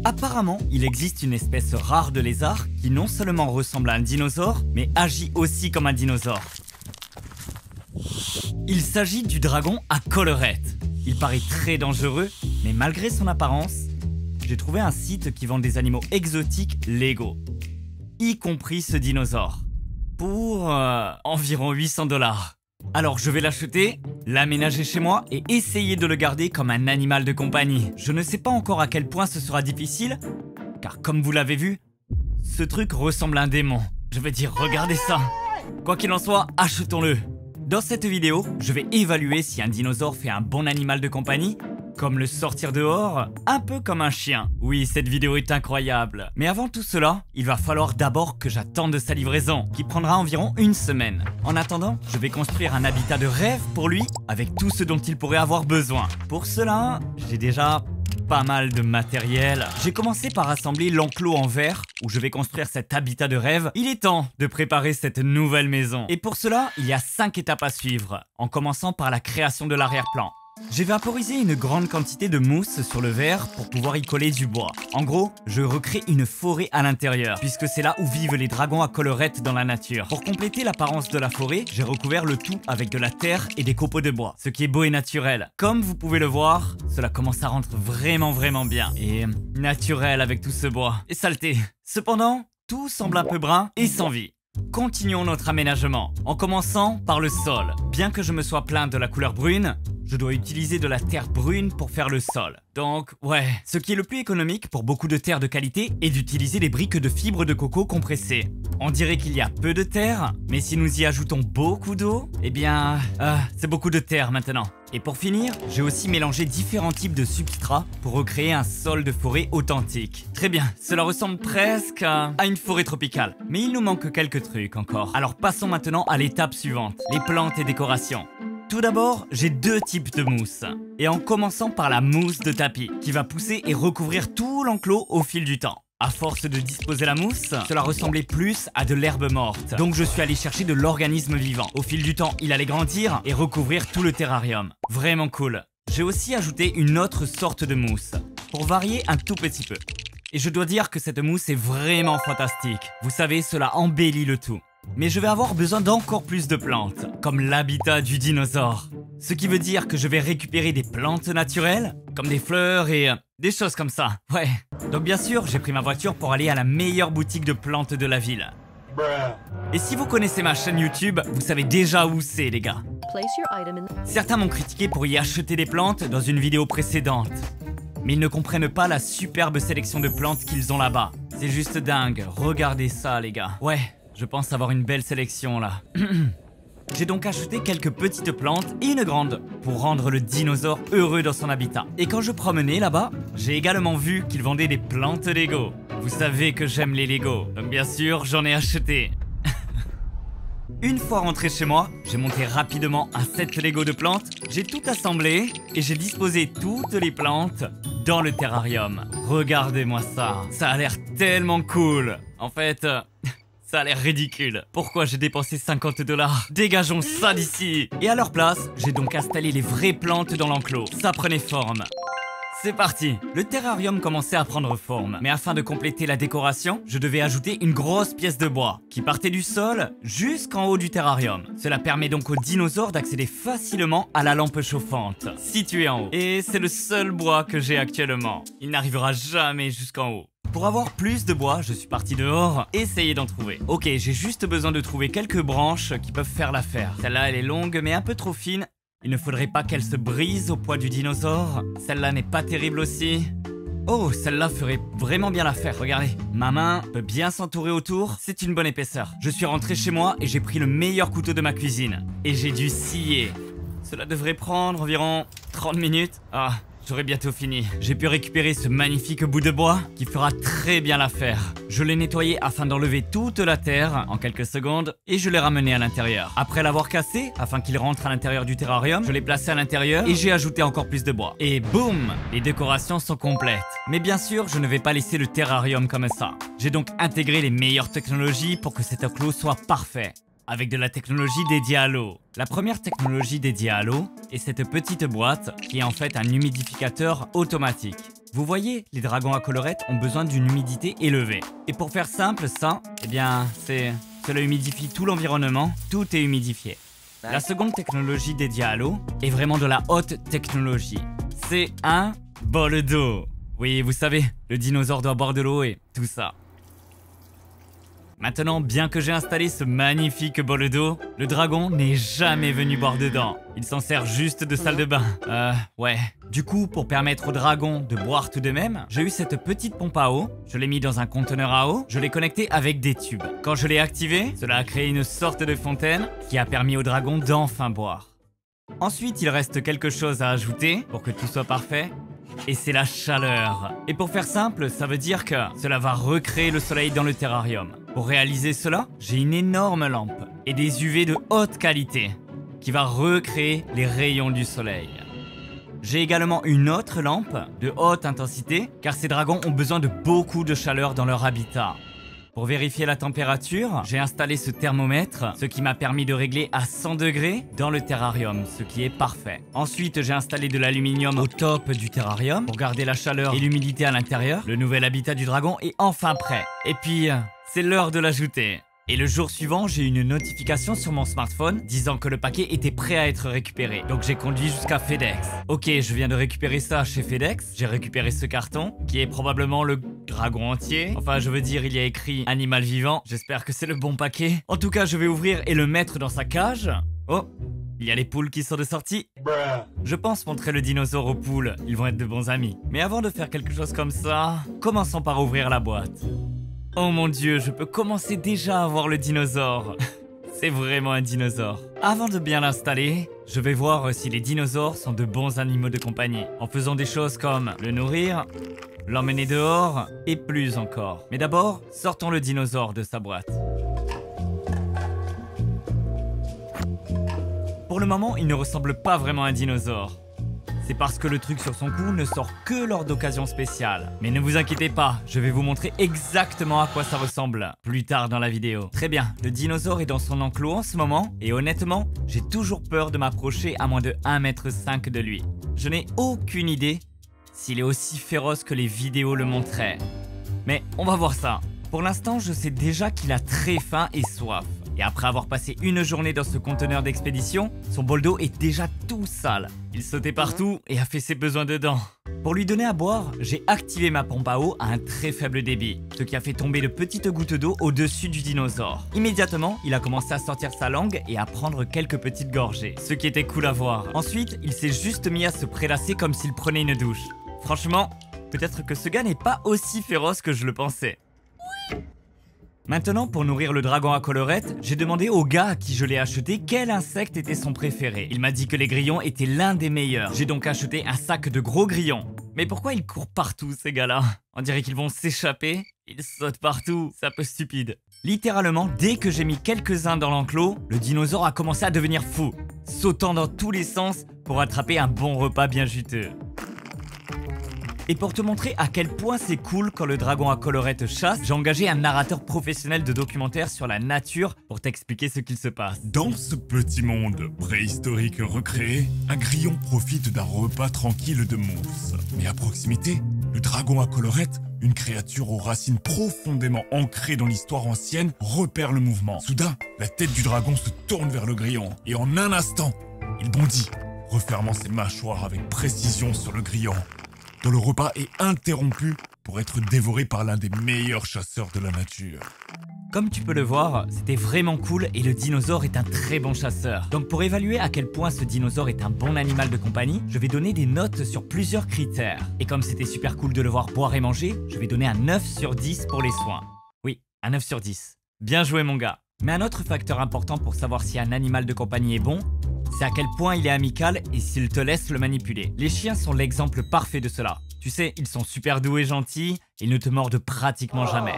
Apparemment, il existe une espèce rare de lézard qui non seulement ressemble à un dinosaure, mais agit aussi comme un dinosaure. Il s'agit du dragon à collerette. Il paraît très dangereux, mais malgré son apparence, j'ai trouvé un site qui vend des animaux exotiques Lego, y compris ce dinosaure, pour environ 800 $. Alors je vais l'acheter, l'aménager chez moi et essayer de le garder comme un animal de compagnie. Je ne sais pas encore à quel point ce sera difficile, car comme vous l'avez vu, ce truc ressemble à un démon. Je veux dire, regardez ça. Quoi qu'il en soit, achetons-le. Dans cette vidéo, je vais évaluer si un dinosaure fait un bon animal de compagnie, comme le sortir dehors, un peu comme un chien. Oui, cette vidéo est incroyable. Mais avant tout cela, il va falloir d'abord que j'attende sa livraison, qui prendra environ 1 semaine. En attendant, je vais construire un habitat de rêve pour lui, avec tout ce dont il pourrait avoir besoin. Pour cela, j'ai déjà pas mal de matériel. J'ai commencé par assembler l'enclos en verre où je vais construire cet habitat de rêve. Il est temps de préparer cette nouvelle maison. Et pour cela, il y a 5 étapes à suivre, en commençant par la création de l'arrière-plan. J'ai vaporisé une grande quantité de mousse sur le verre pour pouvoir y coller du bois. En gros, je recrée une forêt à l'intérieur, puisque c'est là où vivent les dragons à collerette dans la nature. Pour compléter l'apparence de la forêt, j'ai recouvert le tout avec de la terre et des copeaux de bois, ce qui est beau et naturel. Comme vous pouvez le voir, cela commence à rentrer vraiment bien, et naturel avec tout ce bois. Et saleté. Cependant, tout semble un peu brun et sans vie. Continuons notre aménagement, en commençant par le sol. Bien que je me sois plaint de la couleur brune, je dois utiliser de la terre brune pour faire le sol. Donc, ouais, ce qui est le plus économique pour beaucoup de terre de qualité est d'utiliser des briques de fibres de coco compressées. On dirait qu'il y a peu de terre, mais si nous y ajoutons beaucoup d'eau, eh bien, c'est beaucoup de terre maintenant. Et pour finir, j'ai aussi mélangé différents types de substrats pour recréer un sol de forêt authentique. Très bien, cela ressemble presque à une forêt tropicale. Mais il nous manque quelques trucs encore. Alors passons maintenant à l'étape suivante, les plantes et décorations. Tout d'abord, j'ai 2 types de mousse. Et en commençant par la mousse de tapis, qui va pousser et recouvrir tout l'enclos au fil du temps. À force de disposer la mousse, cela ressemblait plus à de l'herbe morte. Donc je suis allé chercher de l'organisme vivant. Au fil du temps, il allait grandir et recouvrir tout le terrarium. Vraiment cool. J'ai aussi ajouté une autre sorte de mousse, pour varier un tout petit peu. Et je dois dire que cette mousse est vraiment fantastique. Vous savez, cela embellit le tout. Mais je vais avoir besoin d'encore plus de plantes, comme l'habitat du dinosaure. Ce qui veut dire que je vais récupérer des plantes naturelles, comme des fleurs et des choses comme ça. Ouais. Donc bien sûr, j'ai pris ma voiture pour aller à la meilleure boutique de plantes de la ville. Et si vous connaissez ma chaîne YouTube, vous savez déjà où c'est, les gars. Certains m'ont critiqué pour y acheter des plantes dans une vidéo précédente. Mais ils ne comprennent pas la superbe sélection de plantes qu'ils ont là-bas. C'est juste dingue. Regardez ça, les gars. Ouais. Je pense avoir une belle sélection là. J'ai donc acheté quelques petites plantes et une grande pour rendre le dinosaure heureux dans son habitat. Et quand je promenais là-bas, j'ai également vu qu'ils vendaient des plantes Lego. Vous savez que j'aime les Lego, donc bien sûr j'en ai acheté. Une fois rentré chez moi, j'ai monté rapidement un set Lego de plantes, j'ai tout assemblé et j'ai disposé toutes les plantes dans le terrarium. Regardez-moi ça, ça a l'air tellement cool. En fait... ça a l'air ridicule. Pourquoi j'ai dépensé 50 $? Dégageons ça d'ici. Et à leur place, j'ai donc installé les vraies plantes dans l'enclos. Ça prenait forme. C'est parti. Le terrarium commençait à prendre forme. Mais afin de compléter la décoration, je devais ajouter une grosse pièce de bois qui partait du sol jusqu'en haut du terrarium. Cela permet donc aux dinosaures d'accéder facilement à la lampe chauffante, située en haut. Et c'est le seul bois que j'ai actuellement. Il n'arrivera jamais jusqu'en haut. Pour avoir plus de bois, je suis parti dehors, essayer d'en trouver. Ok, j'ai juste besoin de trouver quelques branches qui peuvent faire l'affaire. Celle-là, elle est longue, mais un peu trop fine. Il ne faudrait pas qu'elle se brise au poids du dinosaure. Celle-là n'est pas terrible aussi. Oh, celle-là ferait vraiment bien l'affaire, regardez. Ma main peut bien s'entourer autour, c'est une bonne épaisseur. Je suis rentré chez moi et j'ai pris le meilleur couteau de ma cuisine. Et j'ai dû scier. Cela devrait prendre environ 30 minutes. Ah... j'aurai bientôt fini. J'ai pu récupérer ce magnifique bout de bois qui fera très bien l'affaire. Je l'ai nettoyé afin d'enlever toute la terre en quelques secondes et je l'ai ramené à l'intérieur. Après l'avoir cassé, afin qu'il rentre à l'intérieur du terrarium, je l'ai placé à l'intérieur et j'ai ajouté encore plus de bois. Et boum, les décorations sont complètes. Mais bien sûr, je ne vais pas laisser le terrarium comme ça. J'ai donc intégré les meilleures technologies pour que cet enclos soit parfait. Avec de la technologie dédiée à l'eau. La première technologie dédiée à l'eau est cette petite boîte qui est en fait un humidificateur automatique. Vous voyez, les dragons à collerette ont besoin d'une humidité élevée. Et pour faire simple, ça, eh bien, cela humidifie tout l'environnement, tout est humidifié. La seconde technologie dédiée à l'eau est vraiment de la haute technologie. C'est un bol d'eau. Oui, vous savez, le dinosaure doit boire de l'eau et tout ça. Maintenant, bien que j'ai installé ce magnifique bol d'eau, le dragon n'est jamais venu boire dedans. Il s'en sert juste de salle de bain. Ouais. Du coup, pour permettre au dragon de boire tout de même, j'ai eu cette petite pompe à eau, je l'ai mis dans un conteneur à eau, je l'ai connecté avec des tubes. Quand je l'ai activé, cela a créé une sorte de fontaine qui a permis au dragon d'enfin boire. Ensuite, il reste quelque chose à ajouter pour que tout soit parfait. Et c'est la chaleur. Et pour faire simple, ça veut dire que cela va recréer le soleil dans le terrarium. Pour réaliser cela, j'ai une énorme lampe et des UV de haute qualité qui va recréer les rayons du soleil. J'ai également une autre lampe de haute intensité car ces dragons ont besoin de beaucoup de chaleur dans leur habitat. Pour vérifier la température, j'ai installé ce thermomètre, ce qui m'a permis de régler à 100 degrés dans le terrarium, ce qui est parfait. Ensuite, j'ai installé de l'aluminium au top du terrarium pour garder la chaleur et l'humidité à l'intérieur. Le nouvel habitat du dragon est enfin prêt. Et puis, c'est l'heure de l'ajouter. Et le jour suivant, j'ai eu une notification sur mon smartphone disant que le paquet était prêt à être récupéré. Donc j'ai conduit jusqu'à FedEx. Ok, je viens de récupérer ça chez FedEx. J'ai récupéré ce carton, qui est probablement le dragon entier. Enfin, je veux dire, il y a écrit animal vivant. J'espère que c'est le bon paquet. En tout cas, je vais ouvrir et le mettre dans sa cage. Oh, il y a les poules qui sont de sortie. Je pense montrer le dinosaure aux poules. Ils vont être de bons amis. Mais avant de faire quelque chose comme ça, commençons par ouvrir la boîte. Oh mon dieu, je peux commencer déjà à voir le dinosaure. C'est vraiment un dinosaure. Avant de bien l'installer, je vais voir si les dinosaures sont de bons animaux de compagnie. En faisant des choses comme le nourrir, l'emmener dehors et plus encore. Mais d'abord, sortons le dinosaure de sa boîte. Pour le moment, il ne ressemble pas vraiment à un dinosaure. C'est parce que le truc sur son cou ne sort que lors d'occasions spéciales. Mais ne vous inquiétez pas, je vais vous montrer exactement à quoi ça ressemble plus tard dans la vidéo. Très bien, le dinosaure est dans son enclos en ce moment et honnêtement, j'ai toujours peur de m'approcher à moins de 1,5 m de lui. Je n'ai aucune idée s'il est aussi féroce que les vidéos le montraient. Mais on va voir ça. Pour l'instant, je sais déjà qu'il a très faim et soif. Et après avoir passé une journée dans ce conteneur d'expédition, son bol d'eau est déjà tout sale. Il sautait partout et a fait ses besoins dedans. Pour lui donner à boire, j'ai activé ma pompe à eau à un très faible débit, ce qui a fait tomber de petites gouttes d'eau au-dessus du dinosaure. Immédiatement, il a commencé à sortir sa langue et à prendre quelques petites gorgées, ce qui était cool à voir. Ensuite, il s'est juste mis à se prélasser comme s'il prenait une douche. Franchement, peut-être que ce gars n'est pas aussi féroce que je le pensais. Maintenant, pour nourrir le dragon à collerette, j'ai demandé au gars à qui je l'ai acheté quel insecte était son préféré. Il m'a dit que les grillons étaient l'un des meilleurs. J'ai donc acheté un sac de gros grillons. Mais pourquoi ils courent partout, ces gars-là? On dirait qu'ils vont s'échapper. Ils sautent partout, c'est un peu stupide. Littéralement, dès que j'ai mis quelques-uns dans l'enclos, le dinosaure a commencé à devenir fou, sautant dans tous les sens pour attraper un bon repas bien juteux. Et pour te montrer à quel point c'est cool quand le dragon à collerette chasse, j'ai engagé un narrateur professionnel de documentaire sur la nature pour t'expliquer ce qu'il se passe. Dans ce petit monde préhistorique recréé, un grillon profite d'un repas tranquille de mousse. Mais à proximité, le dragon à collerette, une créature aux racines profondément ancrées dans l'histoire ancienne, repère le mouvement. Soudain, la tête du dragon se tourne vers le grillon et en un instant, il bondit, refermant ses mâchoires avec précision sur le grillon, dont le repas est interrompu pour être dévoré par l'un des meilleurs chasseurs de la nature. Comme tu peux le voir, c'était vraiment cool et le dinosaure est un très bon chasseur. Donc pour évaluer à quel point ce dinosaure est un bon animal de compagnie, je vais donner des notes sur plusieurs critères. Et comme c'était super cool de le voir boire et manger, je vais donner un 9 sur 10 pour les soins. Oui, un 9 sur 10. Bien joué mon gars. Mais un autre facteur important pour savoir si un animal de compagnie est bon, c'est à quel point il est amical et s'il te laisse le manipuler. Les chiens sont l'exemple parfait de cela. Tu sais, ils sont super doux et gentils, ils ne te mordent pratiquement jamais.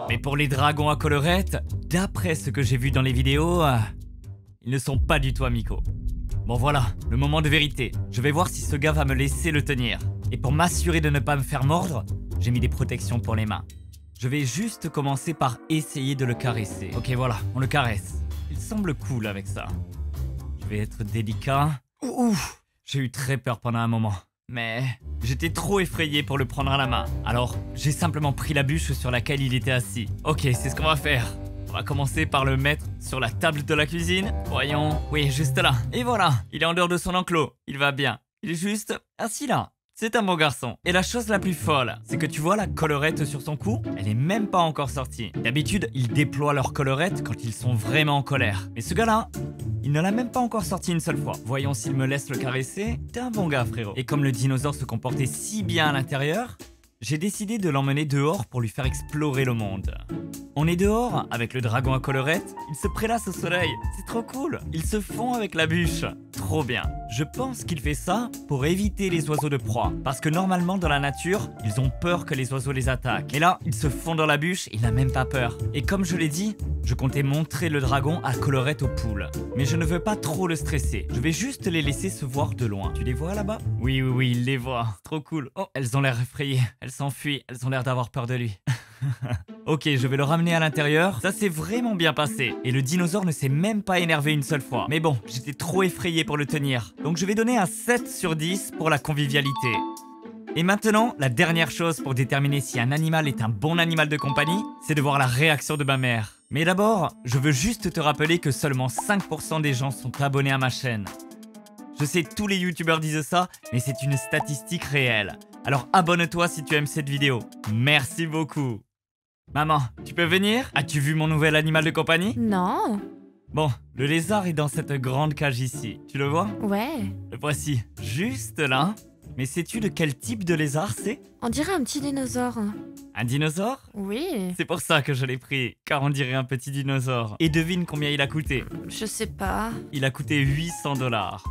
Mais pour les dragons à collerette, d'après ce que j'ai vu dans les vidéos, ils ne sont pas du tout amicaux. Bon voilà, le moment de vérité. Je vais voir si ce gars va me laisser le tenir. Et pour m'assurer de ne pas me faire mordre, j'ai mis des protections pour les mains. Je vais juste commencer par essayer de le caresser. Ok voilà, on le caresse. Il semble cool avec ça. Je vais être délicat. Ouh, j'ai eu très peur pendant un moment. mais j'étais trop effrayé pour le prendre à la main. Alors, j'ai simplement pris la bûche sur laquelle il était assis. Ok, c'est ce qu'on va faire. On va commencer par le mettre sur la table de la cuisine. Voyons, oui, juste là. Et voilà, il est en dehors de son enclos. Il va bien. Il est juste assis là. C'est un bon garçon. Et la chose la plus folle, c'est que tu vois la collerette sur son cou? Elle est même pas encore sortie. D'habitude, ils déploient leur collerette quand ils sont vraiment en colère. Mais ce gars-là, il ne l'a même pas encore sorti une seule fois. Voyons s'il me laisse le caresser. T'es un bon gars, frérot. Et comme le dinosaure se comportait si bien à l'intérieur, j'ai décidé de l'emmener dehors pour lui faire explorer le monde. On est dehors avec le dragon à collerette, il se prélasse au soleil, c'est trop cool. Ils se fond avec la bûche, trop bien. Je pense qu'il fait ça pour éviter les oiseaux de proie, parce que normalement dans la nature, ils ont peur que les oiseaux les attaquent. Et là, il se fond dans la bûche, il n'a même pas peur. Et comme je l'ai dit, je comptais montrer le dragon à collerette aux poules. Mais je ne veux pas trop le stresser, je vais juste les laisser se voir de loin. Tu les vois là-bas? Oui, il les voit, trop cool. Oh, elles ont l'air effrayées, elles s'enfuient, elles ont l'air d'avoir peur de lui. Ok, je vais le ramener à l'intérieur. Ça s'est vraiment bien passé. Et le dinosaure ne s'est même pas énervé une seule fois. Mais bon, j'étais trop effrayé pour le tenir. Donc je vais donner un 7 sur 10 pour la convivialité. Et maintenant, la dernière chose pour déterminer si un animal est un bon animal de compagnie, c'est de voir la réaction de ma mère. Mais d'abord, je veux juste te rappeler que seulement 5% des gens sont abonnés à ma chaîne. Je sais, tous les youtubeurs disent ça, mais c'est une statistique réelle. Alors abonne-toi si tu aimes cette vidéo. Merci beaucoup. Maman, tu peux venir? As-tu vu mon nouvel animal de compagnie? Non. Bon, le lézard est dans cette grande cage ici. Tu le vois? Ouais. Le voici, juste là. Mais sais-tu de quel type de lézard c'est? On dirait un petit dinosaure. Un dinosaure? Oui. C'est pour ça que je l'ai pris, car on dirait un petit dinosaure. Et devine combien il a coûté? Je sais pas. Il a coûté 800 $.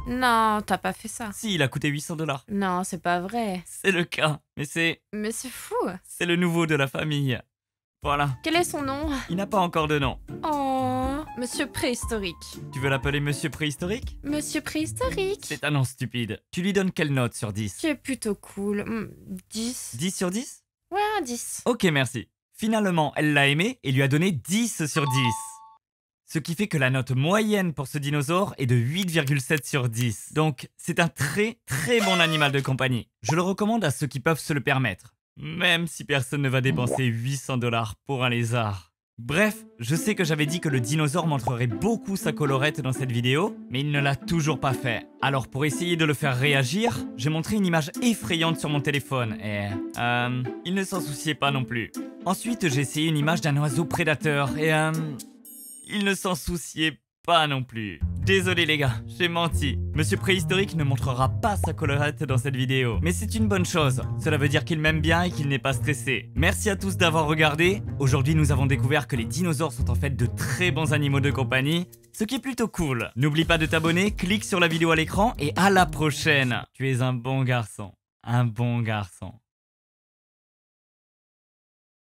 Non, t'as pas fait ça. Si, il a coûté 800 $. Non, c'est pas vrai. C'est le cas, mais c'est Mais c'est fou. le nouveau de la famille. Voilà, Quel est son nom? il n'a pas encore de nom. Oh, Monsieur Préhistorique. Tu veux l'appeler Monsieur Préhistorique? Monsieur Préhistorique. C'est un nom stupide. Tu lui donnes quelle note sur 10? Tu es plutôt cool. 10. 10 sur 10? Ouais, un 10. Ok, merci. Finalement, elle l'a aimé et lui a donné 10 sur 10. Ce qui fait que la note moyenne pour ce dinosaure est de 8,7 sur 10. Donc, c'est un très bon animal de compagnie. Je le recommande à ceux qui peuvent se le permettre. Même si personne ne va dépenser 800 $ pour un lézard. Bref, je sais que j'avais dit que le dinosaure montrerait beaucoup sa collerette dans cette vidéo, mais il ne l'a toujours pas fait. Alors pour essayer de le faire réagir, j'ai montré une image effrayante sur mon téléphone et... il ne s'en souciait pas non plus. Ensuite, j'ai essayé une image d'un oiseau prédateur et... il ne s'en souciait pas non plus. Désolé les gars, j'ai menti. Monsieur Préhistorique ne montrera pas sa collerette dans cette vidéo. Mais c'est une bonne chose. Cela veut dire qu'il m'aime bien et qu'il n'est pas stressé. Merci à tous d'avoir regardé. Aujourd'hui, nous avons découvert que les dinosaures sont en fait de très bons animaux de compagnie, ce qui est plutôt cool. N'oublie pas de t'abonner, clique sur la vidéo à l'écran et à la prochaine. Tu es un bon garçon. Un bon garçon.